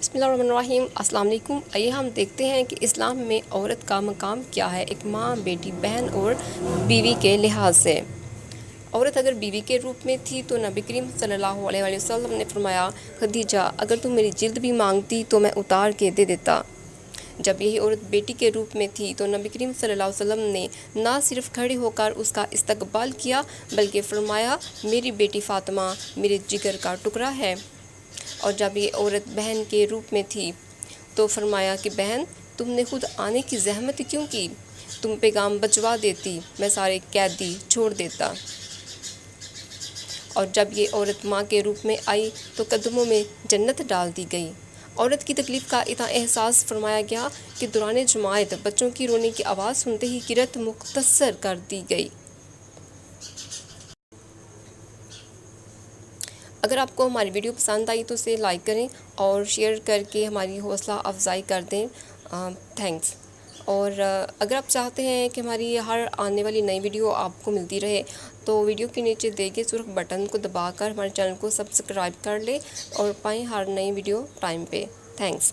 बिस्मिल्लाहिर्रहमानिर्रहीम। अस्सलाम वालेकुम। आइए हम देखते हैं कि इस्लाम में औरत का मकाम क्या है, एक माँ, बेटी, बहन और बीवी के लिहाज से। औरत अगर बीवी के रूप में थी तो नबी करीम सल्लल्लाहु अलैहि वसल्लम ने फरमाया, खदीजा अगर तुम मेरी जिल्द भी मांगती तो मैं उतार के दे देता। जब यही औरत बेटी के रूप में थी तो नबी करीम सल्लल्लाहु अलैहि वसल्लम ने ना सिर्फ खड़े होकर उसका इस्तकबाल किया बल्कि फरमाया, मेरी बेटी फ़ातिमा मेरे जिगर का टुकड़ा है। और जब ये औरत बहन के रूप में थी तो फरमाया कि बहन तुमने खुद आने की ज़हमत क्यों की, तुम पैगाम बचवा देती, मैं सारे कैदी छोड़ देता। और जब ये औरत माँ के रूप में आई तो कदमों में जन्नत डाल दी गई। औरत की तकलीफ़ का इतना एहसास फरमाया गया कि दौरान जुमात बच्चों की रोने की आवाज़ सुनते ही किरत मुख्तसर कर दी गई। अगर आपको हमारी वीडियो पसंद आई तो उसे लाइक करें और शेयर करके हमारी हौसला अफजाई कर दें। थैंक्स। और अगर आप चाहते हैं कि हमारी हर आने वाली नई वीडियो आपको मिलती रहे तो वीडियो के नीचे दिए गए सुर्ख बटन को दबाकर हमारे चैनल को सब्सक्राइब कर लें और पाएँ हर नई वीडियो टाइम पे। थैंक्स।